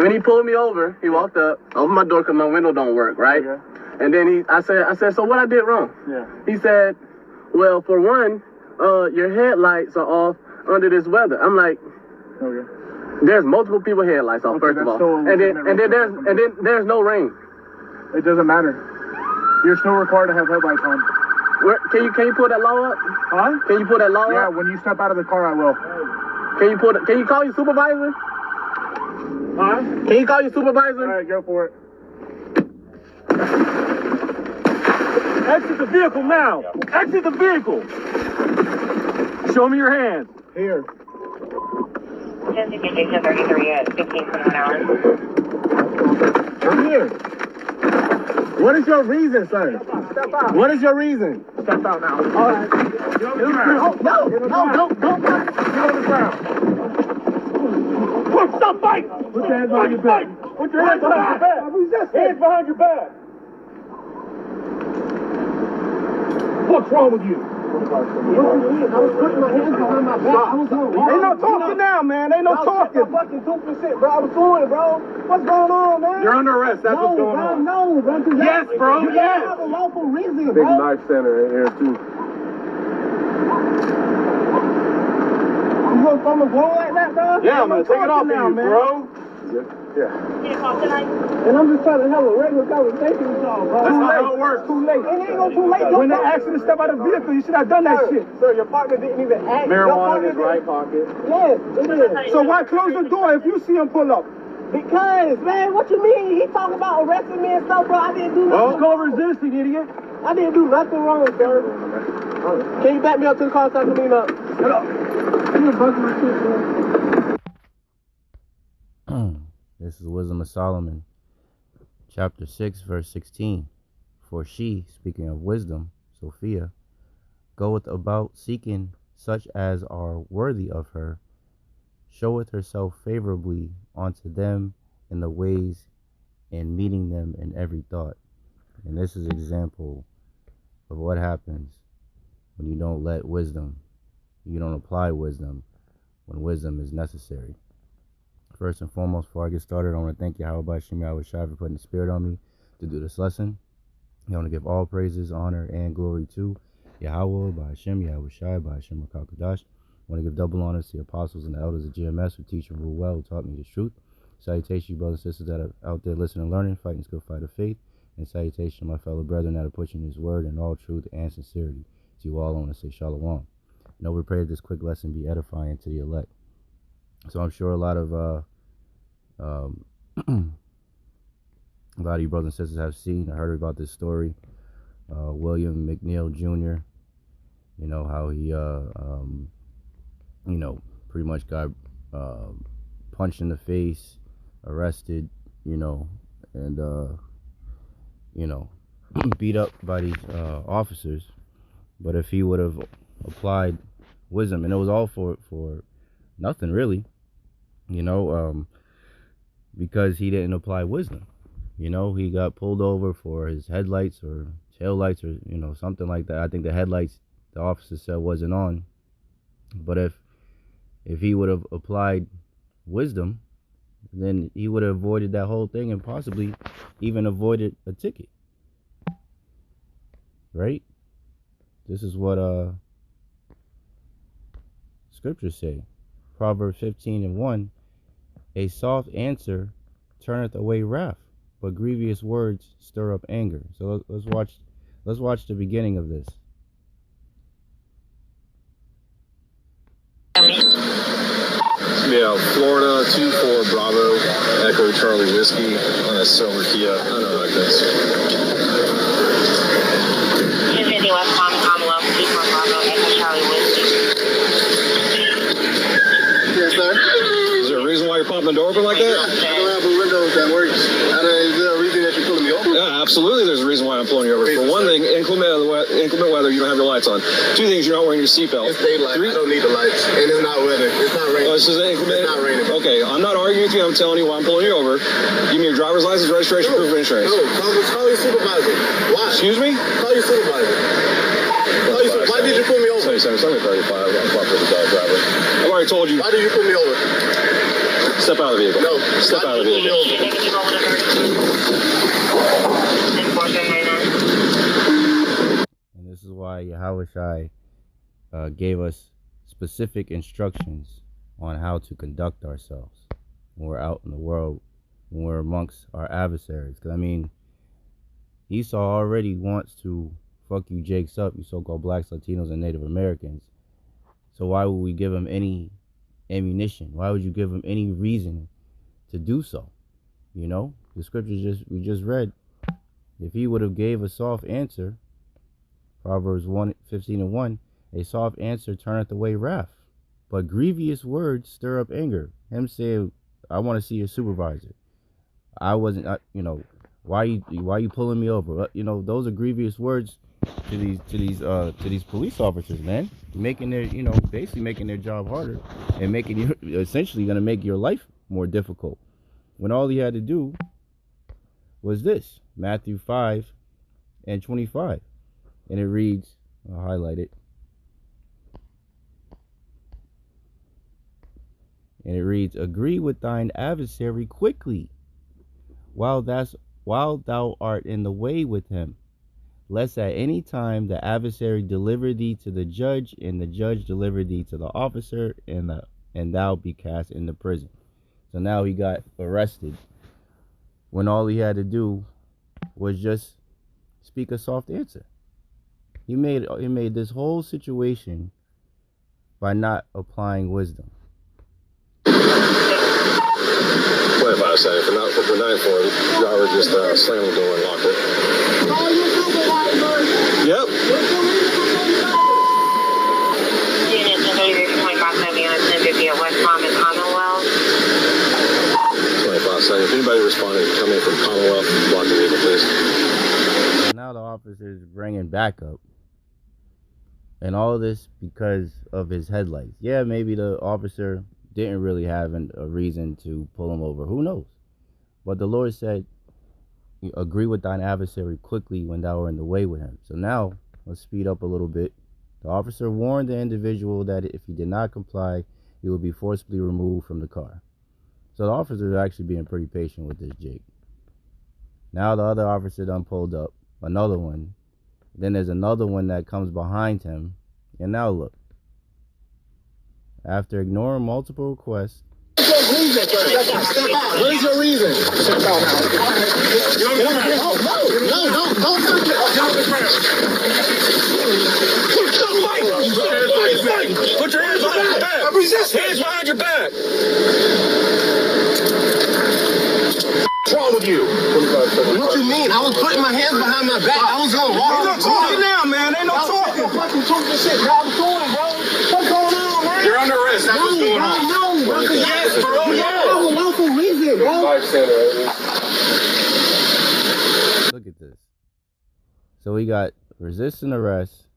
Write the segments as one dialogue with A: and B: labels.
A: When he pulled me over, he walked up, opened my door because my window don't work, right?
B: Okay.
A: And then I said, so what I did wrong?
B: Yeah.
A: He said, well, for one, your headlights are off under this weather. I'm like,
B: okay.
A: There's multiple people headlights off, first of all. And then there's no rain.
B: It doesn't matter. You're still required to have headlights on.
A: Can you pull that law up?
B: Huh?
A: Can you pull that law up?
B: Yeah, when you step out of the car, I will.
A: Can you call your supervisor?
B: Huh?
A: Can you call your supervisor?
B: All right, go for it.
C: Exit the vehicle now. Exit the vehicle. Show me your hands.
B: Here.
D: 10-33 at 15:21 hours.
A: I'm here. What is your reason, sir?
B: Step out.
A: What is your reason?
B: Step out now.
A: All right.
B: Get on the ground.
A: No.
B: Get on the ground.
C: Look, stop fighting.
B: Put your hands behind your back.
C: Put your hands behind your back. Hands behind your back. What's wrong with you?
A: I was putting my hands behind my back. I was doing
C: Ain't no talking now, man. Ain't no talking.
A: Fucking 2%, bro. I was doing it, bro. What's going on, man?
C: You're under arrest. That's what's going on.
A: No, bro.
C: Yes, bro.
A: You
C: Yes.
A: have a lawful reason, bro.
B: Big knife center in here, too.
A: You gonna throw my phone like that, bro?
C: Yeah, man. Take it off now, man. Bro.
B: Yeah.
A: And I'm just trying to have a regular conversation with y'all, bro.
C: That's not how it works.
A: Too late. It ain't gonna too late.
B: When they asked you to step out of the vehicle, you should have done that shit.
A: Sir, your partner didn't even ask.
C: Marijuana in his right pocket.
A: Yes, it is.
B: So why close the door if you see him pull up?
A: Because, man, what you mean? He talking about arresting me and stuff, bro. I didn't do nothing.
C: It's called resisting, idiot.
A: I didn't do nothing wrong, sir. Can you back me up to the car so I can clean up? Shut up. You busting my shit, bro.
E: This is Wisdom of Solomon, chapter 6, verse 16. For she, speaking of wisdom, Sophia, goeth about seeking such as are worthy of her, showeth herself favorably unto them in the ways, and meeting them in every thought. And this is an example of what happens when you don't let wisdom, you don't apply wisdom when wisdom is necessary. First and foremost, before I get started, I want to thank Yahawah, Bahasham, Yahawashi for putting the spirit on me to do this lesson. I want to give all praises, honor, and glory to Yahawah, Bahasham, Yahawashi, Bahasham, Rakakadash. I want to give double honors to the apostles and the elders of GMS who teach and rule well, who taught me the truth. Salutation, brothers and sisters that are out there listening and learning, fighting this good fight of faith. And salutation to my fellow brethren that are pushing his word in all truth and sincerity. To you all, I want to say shalom. I know we pray that this quick lesson be edifying to the elect. So I'm sure a lot of a lot of you brothers and sisters have seen or heard about this story. William McNeil Jr., you know, how he, pretty much got punched in the face, arrested, and, beat up by these officers. But if he would have applied wisdom, and it was all for nothing really, because he didn't apply wisdom. He got pulled over for his headlights or tail lights or, something like that. I think the headlights, the officer said, wasn't on. But if he would have applied wisdom, then he would have avoided that whole thing and possibly even avoided a ticket. Right? This is what scriptures say. Proverbs 15:1. A soft answer turneth away wrath, but grievous words stir up anger. So let's watch the beginning of this.
F: Yeah, Florida 24 Bravo Echo Charlie Whiskey on a silver Kia. I know like this.
D: 250 West Palm Commonwealth 24 Bravo Echo Charlie Whiskey.
F: Yes, sir. Is there a reason why you're popping the door open like that?
D: I
F: don't have a window that works. Is there a reason that you're pulling me over? Yeah, absolutely. There's a reason why I'm pulling you over. For one thing, inclement weather, you don't have your lights on. Two things, you're not wearing your seatbelt.
G: It's daylight. I don't need the lights. And it's not weather. It's not raining.
F: Oh, this is inclement?
G: It's not raining.
F: Okay, I'm not arguing with you. I'm telling you why I'm pulling you over. Give me your driver's license, registration, proof of insurance.
G: No, call your supervisor. Why?
F: Excuse me?
G: Call your supervisor. Why did you pull me over?
F: 77, 35. I'm proper driver. I've already told you.
G: Why did you pull me over?
F: Step out of the vehicle.
G: No,
F: Step out of the vehicle.
E: And this is why Yahawashi gave us specific instructions on how to conduct ourselves when we're out in the world, when we're amongst our adversaries. Because, I mean, Esau already wants to fuck you jakes up, you so-called blacks, Latinos, and Native Americans. So why would we give him any ammunition? Why would you give him any reason to do so? You know, the scriptures we just read, if he would have gave a soft answer, Proverbs 1:15-1, a soft answer turneth away wrath, but grievous words stir up anger. Him saying, I want to see your supervisor. I wasn't, you know, why you pulling me over? You know, those are grievous words to these police officers, man. Making their, you know, basically making their job harder and making you, essentially going to make your life more difficult. When all he had to do was this, Matthew 5:25, and it reads, I'll highlight it, and it reads, agree with thine adversary quickly, while thou art in the way with him, lest at any time the adversary deliver thee to the judge, and the judge deliver thee to the officer, and thou be cast into prison. So now he got arrested when all he had to do was just speak a soft answer. He made this whole situation by not applying wisdom.
F: Wait about a second. If we're not informed, driver just slammed the door and locked it. Yep.
D: Unit 33.570 via West Palm and Commonwealth.
F: 25 seconds. If anybody responding, come in from Commonwealth, block the vehicle, please.
E: So now the officer is bringing backup. And all of this because of his headlights. Yeah, maybe the officer didn't really have a reason to pull him over. Who knows? But the Lord said, agree with thine adversary quickly when thou art in the way with him. So now, let's speed up a little bit. The officer warned the individual that if he did not comply, he would be forcibly removed from the car. So the officer is actually being pretty patient with this Jake. Now the other officer done pulled up, another one. Then there's another one that comes behind him. And now look. After ignoring multiple requests.
G: What is your reason? Step out now. No, don't touch it.
F: Put your hands behind your back. Hands behind your back.
G: What's wrong with you? What you mean? I was putting my hands behind my back. I was going walk. Ain't no talking now, man. Ain't no talking. Fucking talking shit, bro. I was going, bro. What's going on, man? You're under arrest. That's what's going on. No, yes, bro. Yeah. Local reason, bro.
E: Look at this. So we got resisting arrest,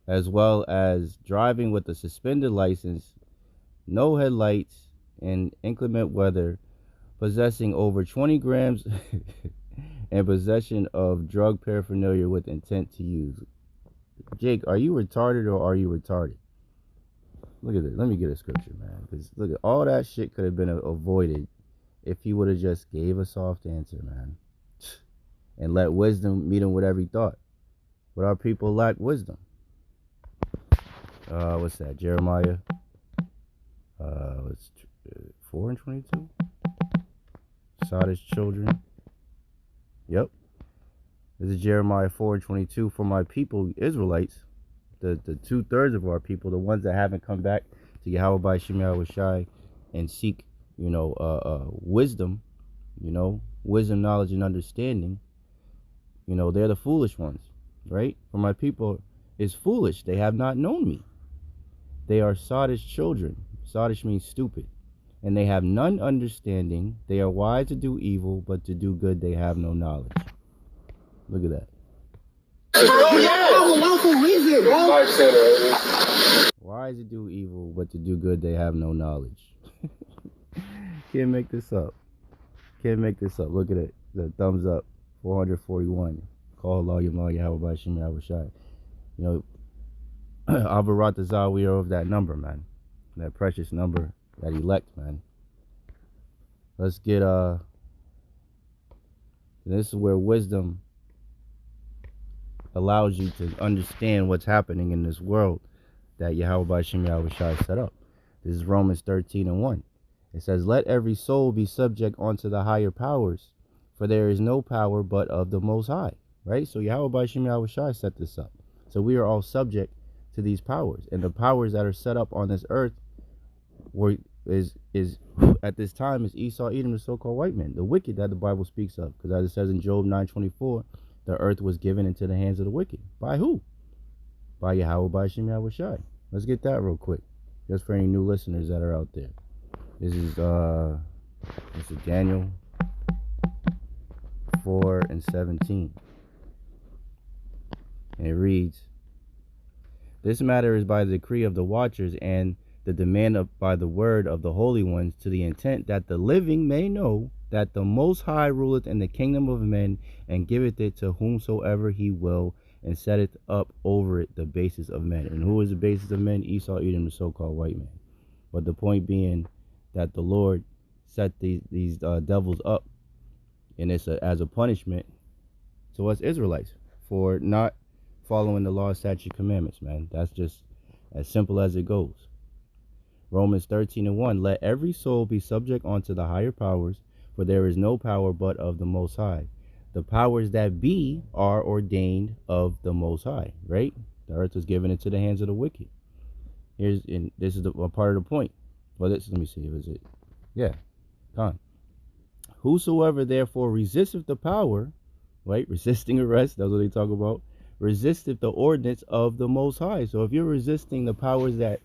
E: as well as driving with a suspended license, no headlights, in inclement weather, possessing over 20 grams, and possession of drug paraphernalia with intent to use. Jake, are you retarded or are you retarded? Look at this. Let me get a scripture, man. Because look at all that shit could have been avoided if he would have just gave a soft answer, man. And let wisdom meet him with every thought. But our people lack wisdom. What's that? Jeremiah. It's 4:22. Sodom's children. Yep. This is Jeremiah 4:22. For my people, Israelites, the 2/3 of our people, the ones that haven't come back to Yahawah, Bahasham, Yahawashi, and seek, wisdom, wisdom, knowledge, and understanding. They're the foolish ones, right? For my people is foolish. They have not known me. They are Sodom's children. Sodish means stupid. And they have none understanding. They are wise to do evil, but to do good they have no knowledge. Look at that. Wise to do evil, but to do good they have no knowledge. Can't make this up. Can't make this up. Look at it. The thumbs up. 441. Call Allah, Yahawah, Bahasham, Yahawashi. Avarat the Zawiyah of that number, man. That precious number, that elect, man. let's get this is where wisdom allows you to understand what's happening in this world that Bahasham Yahawashi set up. This is Romans 13:1. It says, let every soul be subject unto the higher powers, for there is no power but of the Most High. Right? So Bahasham Yahawashi set this up. So we are all subject to these powers. And the powers that are set up on this earth is at this time is Esau, Edom, the so-called white men, the wicked that the Bible speaks of. Because as it says in Job 9:24, the earth was given into the hands of the wicked. By who? By Bahasham Yahawashi. Let's get that real quick, just for any new listeners that are out there. This is Daniel 4:17. And it reads, this matter is by the decree of the watchers and the demand by the word of the holy ones, to the intent that the living may know that the Most High ruleth in the kingdom of men, and giveth it to whomsoever he will, and setteth up over it the basis of men. And who is the basis of men? Esau, Edom, the so-called white man. But the point being that the Lord set these devils up, and it's as a punishment to us Israelites for not following the law, statute, commandments, man. That's just as simple as it goes. Romans 13:1, let every soul be subject unto the higher powers, for there is no power but of the Most High. The powers that be are ordained of the Most High, right? The earth was given into the hands of the wicked. This is a part of the point. Well, let me see, was it? Yeah, gone. Whosoever therefore resisteth the power, right? Resisting arrest, that's what they talk about. Resisteth the ordinance of the Most High. So if you're resisting the powers that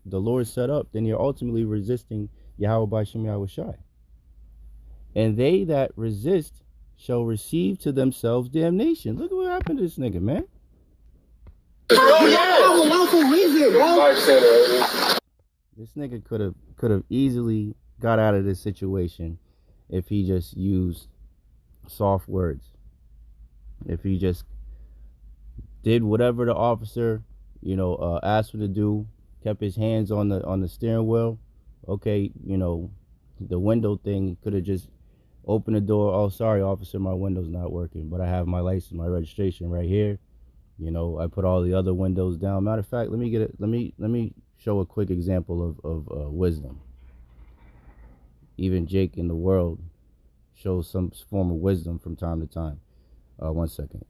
E: the Lord set up, then you're ultimately resisting Bahasham Yahawashi. And they that resist shall receive to themselves damnation. Look at what happened to this nigga, man. This nigga could have easily got out of this situation if he just used soft words. If he just did whatever the officer, asked him to do, kept his hands on the steering wheel. Okay, the window thing, could have just opened the door. Oh, sorry, officer, my window's not working, but I have my license, my registration right here. I put all the other windows down. Matter of fact, let me show a quick example of wisdom. Even Jake in the world shows some form of wisdom from time to time. 1 second.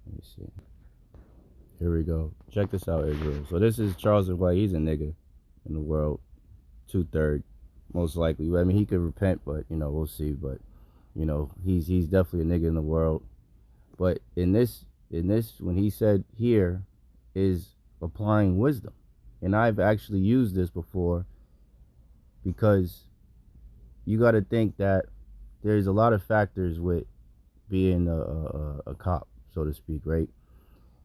E: Let me see. Here we go. Check this out, Israel. So this is Charles White. He's a nigga in the world. 2/3, most likely. I mean, he could repent, but we'll see. But he's definitely a nigga in the world. But in this, when he said here, is applying wisdom, and I've actually used this before, because you got to think that there's a lot of factors with being a cop, so to speak, right?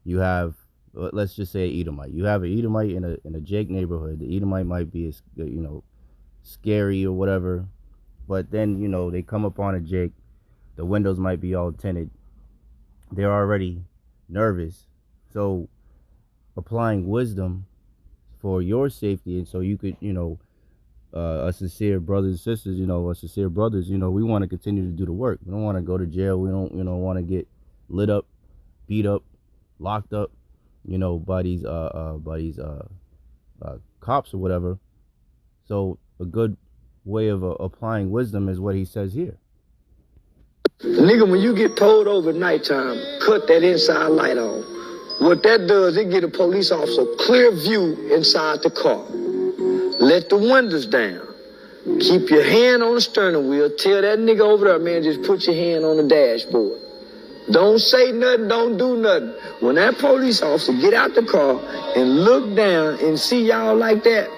E: You have, let's just say, an Edomite. You have an Edomite in a Jake neighborhood. The Edomite might be, scary or whatever, but then they come upon a Jake. The windows might be all tinted. They're already nervous. So applying wisdom for your safety, and so you could, us sincere brothers and sisters, us sincere brothers, we want to continue to do the work. We don't want to go to jail. We don't, want to get lit up, beat up, locked up, by these cops or whatever. So a good way of applying wisdom is what he says here.
H: Nigga, when you get pulled over at nighttime, cut that inside light on. What that does, it get a police officer clear view inside the car. Let the windows down. Keep your hand on the steering wheel. Tell that nigga over there, man, just put your hand on the dashboard. Don't say nothing, don't do nothing. When that police officer get out the car and look down and see y'all like that,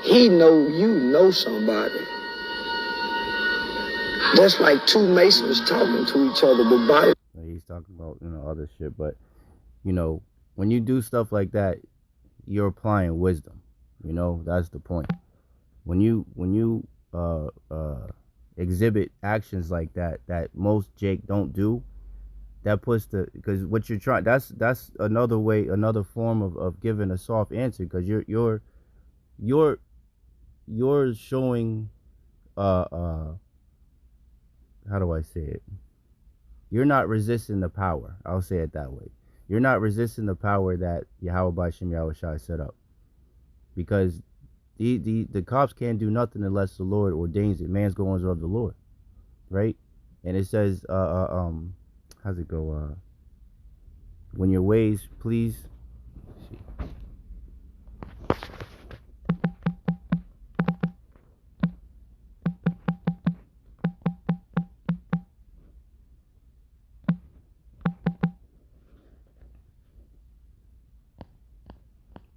H: he know you know somebody. That's like two Masons talking to each other, but by
E: he's talking about other shit, but when you do stuff like that, you're applying wisdom. That's the point. When you exhibit actions like that most Jake don't do, that puts because what you're trying, that's another way, another form of giving a soft answer, because you're showing how do I say it? You're not resisting the power. I'll say it that way. You're not resisting the power that Yahawah Bahasham Yahawashi set up. Because the cops can't do nothing unless the Lord ordains it. Man's goings are of the Lord. Right? And it says, how's it go? When your ways please.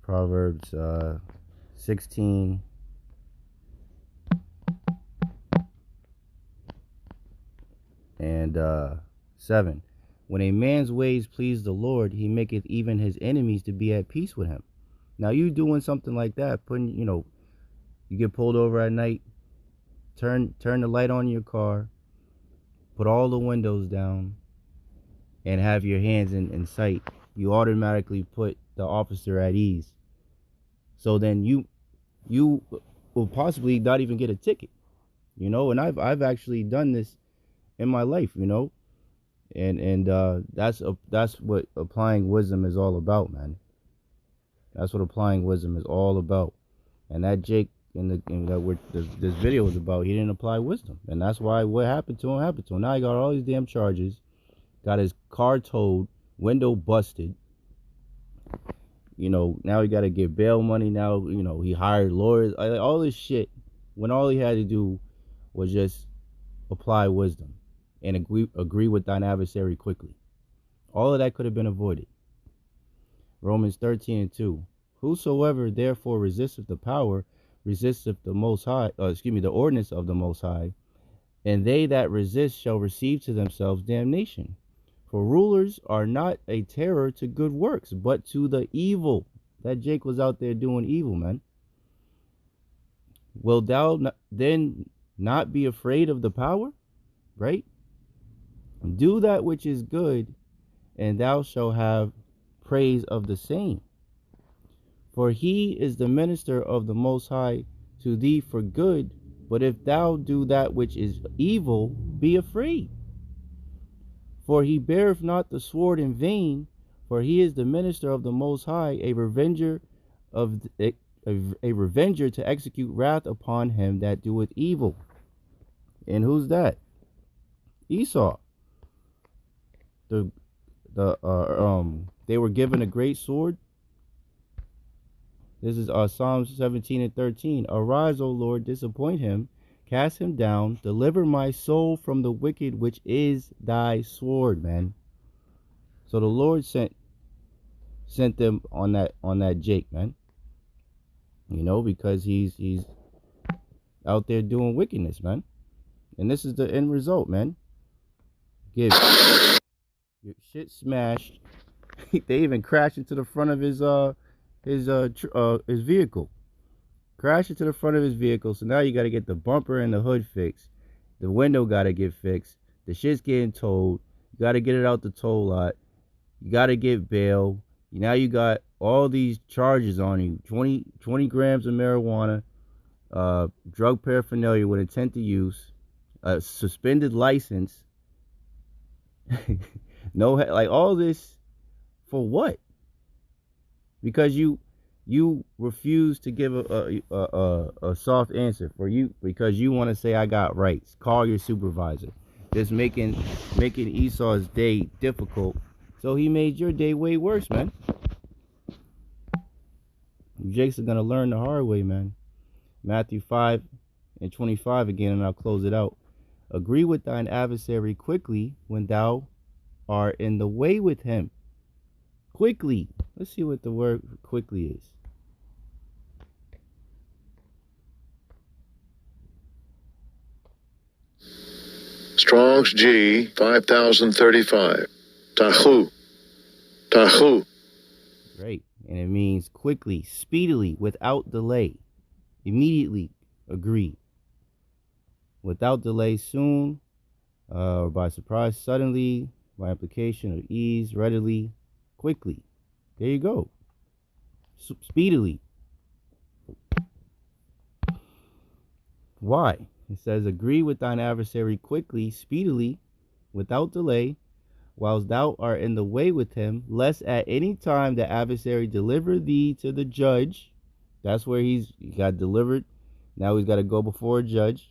E: Proverbs 16 and 7. When a man's ways please the Lord, he maketh even his enemies to be at peace with him. Now you doing something like that, putting, you get pulled over at night, turn the light on in your car, put all the windows down, and have your hands in sight. You automatically put the officer at ease. So then you will possibly not even get a ticket, and I've actually done this in my life, and that's what applying wisdom is all about, man. That's what applying wisdom is all about. And that Jake this video was about, he didn't apply wisdom, and that's why what happened to him. Now he got all these damn charges, got his car towed, window busted. Now he got to get bail money. Now, he hired lawyers, all this shit, when all he had to do was just apply wisdom and agree with thine adversary quickly. All of that could have been avoided. Romans 13:2. Whosoever therefore resisteth the power, resisteth the Most High, the ordinance of the Most High, and they that resist shall receive to themselves damnation. For rulers are not a terror to good works, but to the evil. That Jake was out there doing evil, man. Will thou then not be afraid of the power? Right? Do that which is good, and thou shalt have praise of the same. For he is the minister of the Most High to thee for good. But if thou do that which is evil, be afraid. For he beareth not the sword in vain, for he is the minister of the Most High, a revenger to execute wrath upon him that doeth evil. And who's that? Esau. They were given a great sword. This is Psalms 17:13. Arise, O Lord, disappoint him, cast him down, deliver my soul from the wicked, which is thy sword, man. So the Lord sent them on that Jake, man. Because he's out there doing wickedness, man. And this is the end result, man. Get your shit smashed. They even crashed into the front of his vehicle. Crash into the front of his vehicle. So now you got to get the bumper and the hood fixed. The window got to get fixed. The shit's getting towed. You got to get it out the tow lot. You got to get bail. Now you got all these charges on you. 20 grams of marijuana, drug paraphernalia with intent to use, a suspended license. No, like all this for what? Because you refuse to give a soft answer because you want to say I got rights. Call your supervisor. Just making Esau's day difficult, so he made your day way worse, man. Jakes are gonna learn the hard way, man. Matthew 5:25 again, and I'll close it out. Agree with thine adversary quickly when thou art in the way with him. Quickly. Let's see what the word quickly is.
I: Strong's G 5035. Tahu.
E: Right. And it means quickly, speedily, without delay. Immediately agree. Without delay, soon, or by surprise, suddenly, by implication of ease, readily, quickly. There you go. Speedily. Why? It says, agree with thine adversary quickly, speedily, without delay, whilst thou art in the way with him, lest at any time the adversary deliver thee to the judge. That's where he got delivered. Now he's got to go before a judge.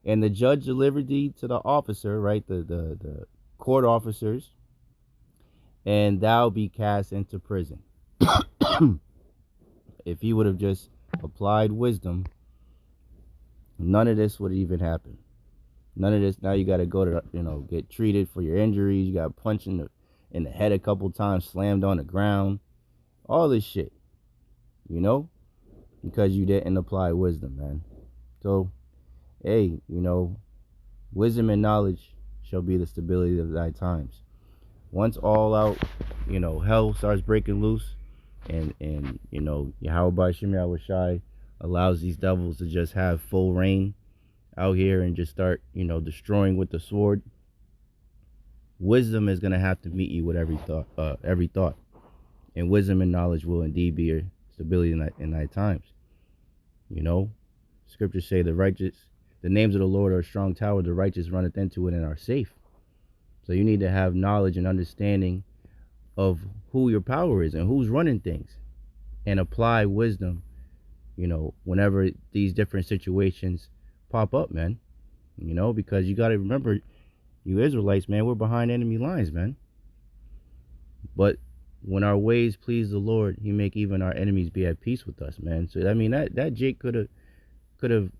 E: And the judge delivered thee to the officer, right? The court officers. And thou be cast into prison. If he would have just applied wisdom, none of this would even happen. None of this. Now you got to go to, get treated for your injuries. You got punched in the head a couple times, slammed on the ground. All this shit, because you didn't apply wisdom, man. So, hey, wisdom and knowledge shall be the stability of thy times. Once all out, hell starts breaking loose, and Yahawah Yahawashi allows these devils to just have full reign out here and just start, destroying with the sword. Wisdom is gonna have to meet you with every thought, and wisdom and knowledge will indeed be your stability in thy times. Scriptures say the names of the Lord are a strong tower, the righteous runneth into it and are safe. So you need to have knowledge and understanding of who your power is and who's running things, and apply wisdom, whenever these different situations pop up, man. Because you got to remember, you Israelites, man, we're behind enemy lines, man. But when our ways please the Lord, he make even our enemies be at peace with us, man. So I mean, that Jake could have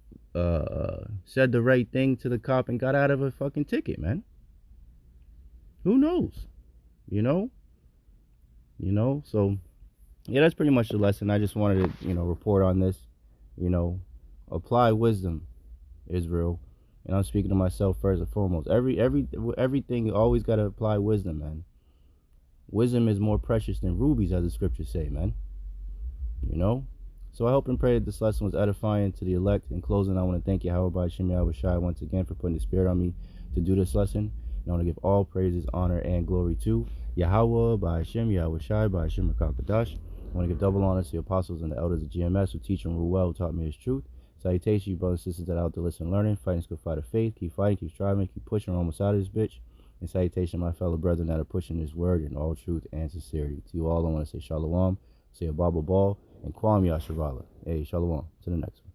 E: said the right thing to the cop and got out of a fucking ticket, man. Who knows? So yeah, that's pretty much the lesson. I just wanted to, report on this. Apply wisdom, Israel. And I'm speaking to myself first and foremost. Everything, you always got to apply wisdom, man. Wisdom is more precious than rubies, as the scriptures say, man. So I hope and pray that this lesson was edifying to the elect. In closing, I want to thank Yahawah Bahasham Yahawashi once again for putting the spirit on me to do this lesson. And I want to give all praises, honor, and glory to Yahawah Bahasham Yahawashi Bahasham Rakakadash. I want to give double honor to the apostles and the elders of GMS who teach and rule well, who taught me his truth. Salutations, you brothers and sisters that are out to listen and learning. Fighting is good fight of faith. Keep fighting, keep striving, keep pushing. We're almost out of this bitch. And salutation, my fellow brethren that are pushing this word in all truth and sincerity. To you all, I want to say shalom, say a Bible ball, and Kwam Yashavala. Hey, shalom. To the next one.